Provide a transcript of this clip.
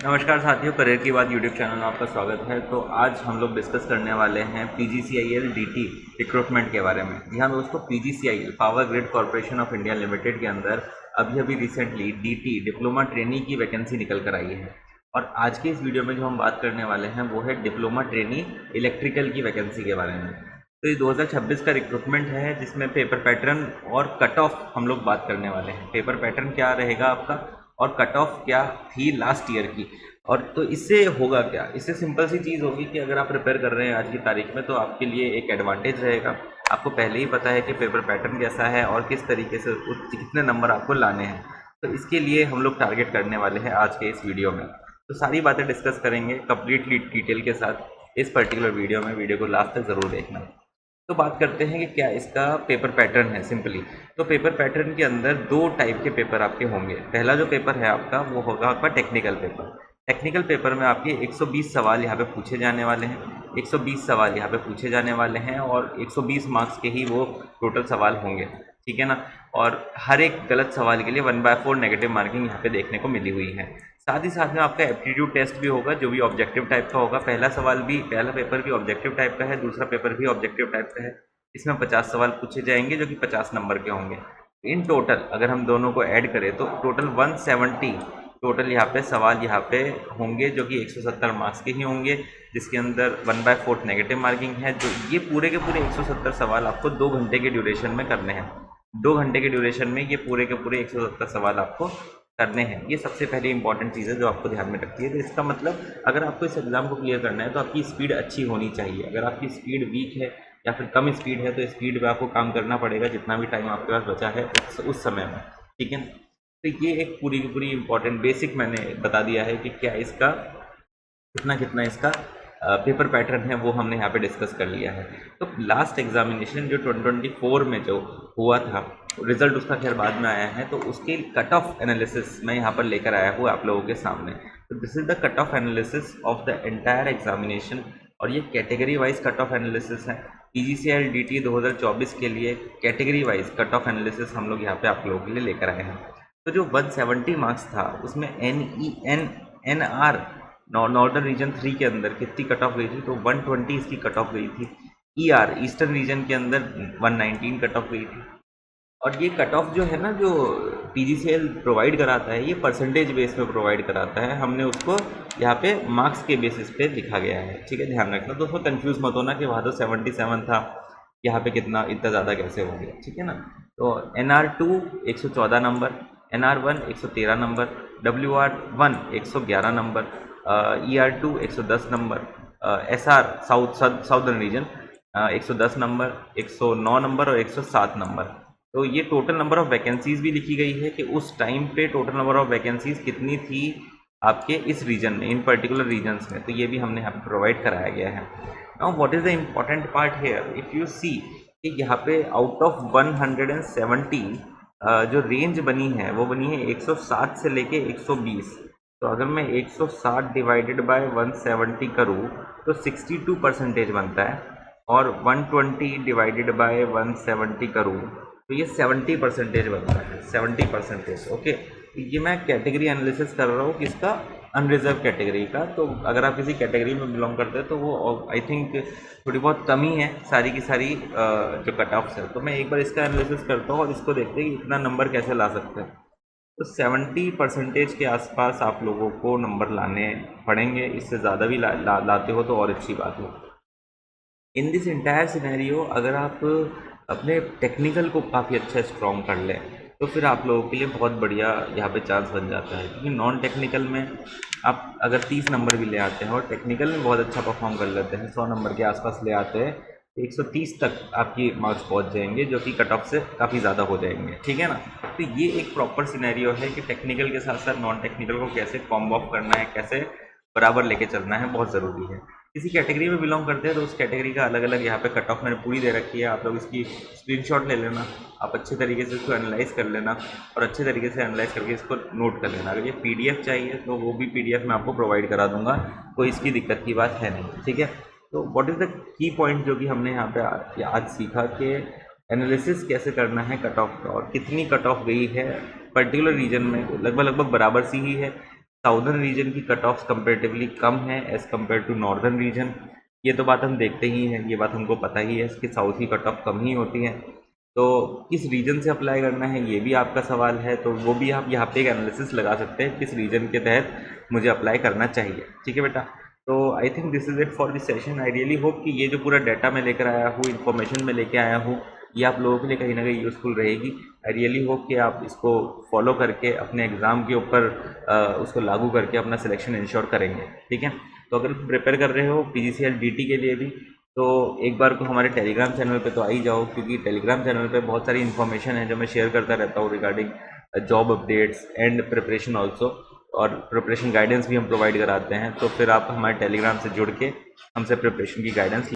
नमस्कार साथियों, करियर की बात यूट्यूब चैनल में आपका स्वागत है। तो आज हम लोग डिस्कस करने वाले हैं PGCIL DT रिक्रूटमेंट के बारे में। जी हाँ दोस्तों, PGCIL power grid corporation of India limited के अंदर अभी रिसेंटली DT डिप्लोमा ट्रेनी की वैकेंसी निकल कर आई है। और आज के इस वीडियो में जो हम बात करने वाले हैं वो है डिप्लोमा ट्रेनी इलेक्ट्रिकल की वैकेंसी के बारे में। तो ये 2026 का रिक्रूटमेंट है जिसमें पेपर पैटर्न और कट ऑफ हम लोग बात करने वाले हैं। पेपर पैटर्न क्या रहेगा आपका और कट ऑफ क्या थी लास्ट ईयर की। और तो इससे होगा क्या, इससे सिंपल सी चीज़ होगी कि अगर आप प्रिपेयर कर रहे हैं आज की तारीख में तो आपके लिए एक एडवांटेज रहेगा। आपको पहले ही पता है कि पेपर पैटर्न कैसा है और किस तरीके से कितने नंबर आपको लाने हैं। तो इसके लिए हम लोग टारगेट करने वाले हैं आज के इस वीडियो में। तो सारी बातें डिस्कस करेंगे कंप्लीटली डिटेल के साथ इस पर्टिकुलर वीडियो में। वीडियो को लास्ट तक ज़रूर देखना। तो बात करते हैं कि क्या इसका पेपर पैटर्न है सिंपली। तो पेपर पैटर्न के अंदर दो टाइप के पेपर आपके होंगे। पहला जो पेपर है आपका वो होगा आपका टेक्निकल पेपर। टेक्निकल पेपर में आपके 120 सवाल यहाँ पे पूछे जाने वाले हैं। 120 सवाल यहाँ पे पूछे जाने वाले हैं और 120 मार्क्स के ही वो टोटल सवाल होंगे, ठीक है ना। और हर एक गलत सवाल के लिए 1/4 नेगेटिव मार्किंग यहाँ पे देखने को मिली हुई है। साथ ही साथ में आपका एप्टीट्यूड टेस्ट भी होगा जो भी ऑब्जेक्टिव टाइप का होगा। पहला पेपर भी ऑब्जेक्टिव टाइप का है, दूसरा पेपर भी ऑब्जेक्टिव टाइप का है। इसमें 50 सवाल पूछे जाएंगे जो कि 50 नंबर के होंगे। इन टोटल अगर हम दोनों को ऐड करें तो टोटल 170 टोटल यहाँ पे सवाल यहाँ पे होंगे जो कि 170 मार्क्स के ही होंगे, जिसके अंदर 1/4 नेगेटिव मार्किंग है। जो ये पूरे के पूरे 170 सवाल आपको 2 घंटे के ड्यूरेशन में करने हैं। 2 घंटे के ड्यूरेशन में ये पूरे के पूरे 170 सवाल आपको करने हैं। ये सबसे पहली इंपॉर्टेंट चीज़ है जो आपको ध्यान में रखती है। तो इसका मतलब अगर आपको इस एग्ज़ाम को क्लियर करना है तो आपकी स्पीड अच्छी होनी चाहिए। अगर आपकी स्पीड वीक है या फिर कम स्पीड है तो स्पीड पे आपको काम करना पड़ेगा जितना भी टाइम आपके पास बचा है उस समय में, ठीक है। तो ये एक पूरी की पूरी इंपॉर्टेंट बेसिक मैंने बता दिया है कि क्या इसका कितना कितना इसका पेपर पैटर्न है वो हमने यहाँ पे डिस्कस कर लिया है। तो लास्ट एग्जामिनेशन जो 2024 में जो हुआ था, रिजल्ट उसका खैर बाद में आया है, तो उसके कट ऑफ एनालिसिस मैं यहाँ पर लेकर आया हूँ आप लोगों के सामने। तो this is the cut off analysis of the entire examination और ये category wise cut off analysis है। PGCIL DT 2024 के लिए category wise cut off analysis हम लोग यहाँ पे आप लोगों के लिए लेकर आए हैं। तो जो 170 मार्क्स था उसमें NR नॉर्दर्न रीजन 3 के अंदर कितनी कट ऑफ गई थी, तो 120 इसकी कट ऑफ गई थी। ER ईस्टर्न रीजन के अंदर 119 कट ऑफ गई थी। और ये कट ऑफ जो है ना, जो PGCIL प्रोवाइड कराता है, ये परसेंटेज बेस पे प्रोवाइड कराता है। हमने उसको यहाँ पे मार्क्स के बेसिस पे लिखा गया है, ठीक है। ध्यान रखना दोस्तों, कंफ्यूज मत होना कि वहाँ तो 77 था, यहाँ पे कितना इतना ज़्यादा कैसे हो गया, ठीक है ना। तो NR2 114 number, NR1 113 number, WR1 111 number, ER2 110 number, SR southern region 110 number, 109 number और 107 नंबर। तो ये टोटल नंबर ऑफ वैकेंसीज भी लिखी गई है कि उस टाइम पे टोटल नंबर ऑफ वैकेंसीज कितनी थी आपके इस रीजन में, इन पर्टिकुलर रीजन्स में। तो ये भी हमने यहाँ पे प्रोवाइड कराया गया है। Now what is the important part here, if you see कि यहाँ पे आउट ऑफ 170 जो रेंज बनी है वो बनी है 107 से लेके 120। तो अगर मैं 160 डिवाइडेड बाय 170 करूँ तो 62% बनता है, और 120 डिवाइडेड बाय 170 करूँ तो ये 70% बनता है, 70%। ओके, ये मैं कैटेगरी एनालिसिस कर रहा हूँ किसका, अनरिजर्व कैटेगरी का। तो अगर आप किसी कैटेगरी में बिलोंग करते हैं तो वो आई थिंक थोड़ी बहुत कमी है सारी की सारी जो कट ऑफ्स है। तो मैं एक बार इसका एनालिसिस करता हूँ और इसको देखते हैं कि इतना नंबर कैसे ला सकते हैं। तो 70% के आसपास आप लोगों को नंबर लाने पड़ेंगे। इससे ज़्यादा भी लाते हो तो और अच्छी बात हो। इन दिस इंटायर सिनेरियो अगर आप अपने टेक्निकल को काफ़ी अच्छा स्ट्रॉन्ग कर लें तो फिर आप लोगों के लिए बहुत बढ़िया यहाँ पे चांस बन जाता है। क्योंकि नॉन टेक्निकल में आप अगर 30 नंबर भी ले आते हैं और टेक्निकल में बहुत अच्छा परफॉर्म कर लेते हैं, 100 नंबर के आसपास ले आते हैं, तो 130 तक आपकी मार्क्स पहुँच जाएंगे जो कि कट ऑफ से काफ़ी ज़्यादा हो जाएंगे, ठीक है ना। तो ये एक प्रॉपर सिनेरियो है कि टेक्निकल के साथ साथ नॉन टेक्निकल को कैसे कॉम्बो ऑफ करना है, कैसे बराबर लेके चलना है, बहुत ज़रूरी है। किसी कैटेगरी में बिलोंग करते हैं तो उस कैटेगरी का अलग अलग यहाँ पे कट ऑफ मैंने पूरी दे रखी है। आप लोग इसकी स्क्रीनशॉट ले लेना, आप अच्छे तरीके से इसको एनालाइज कर लेना और अच्छे तरीके से एनालाइज करके इसको नोट कर लेना। अगर ये PDF चाहिए तो वो भी PDF मैं आपको प्रोवाइड करा दूंगा, कोई इसकी दिक्कत की बात है नहीं, ठीक है। तो what is the key point जो कि हमने यहाँ पे आज सीखा कि एनालिसिस कैसे करना है कट ऑफ का, और कितनी कट ऑफ गई है पर्टिकुलर रीजन में, लगभग बराबर सी ही है। साउदर्न रीजन की कट ऑफ्स कंपेरेटिवली कम है as compare to northern region. ये तो बात हम देखते ही हैं, ये बात हमको पता ही है कि साउथ की कट ऑफ कम ही होती है। तो किस रीजन से अप्लाई करना है ये भी आपका सवाल है, तो वो भी आप यहाँ पे एक एनालिसिस लगा सकते हैं किस रीजन के तहत मुझे अप्लाई करना चाहिए। ठीक है बेटा, तो I think this is it for this session. I really hope कि ये जो पूरा डाटा मैं लेकर आया हूँ, इन्फॉर्मेशन मैं लेके आया हूँ, ये आप लोगों के लिए कहीं ना कहीं यूज़फुल रहेगी। आई रियली होप कि आप इसको फॉलो करके अपने एग्ज़ाम के ऊपर उसको लागू करके अपना सिलेक्शन इंश्योर करेंगे। ठीक है, तो अगर प्रिपेयर कर रहे हो PGCL DT के लिए भी, तो एक बार को हमारे टेलीग्राम चैनल पे तो आ ही जाओ, क्योंकि टेलीग्राम चैनल पे बहुत सारी इन्फॉर्मेशन है जो मैं शेयर करता रहता हूँ regarding job updates and preparation also, और प्रिपरेशन गाइडेंस भी हम प्रोवाइड कराते हैं। तो फिर आप हमारे टेलीग्राम से जुड़ के हमसे प्रिपरेशन की गाइडेंस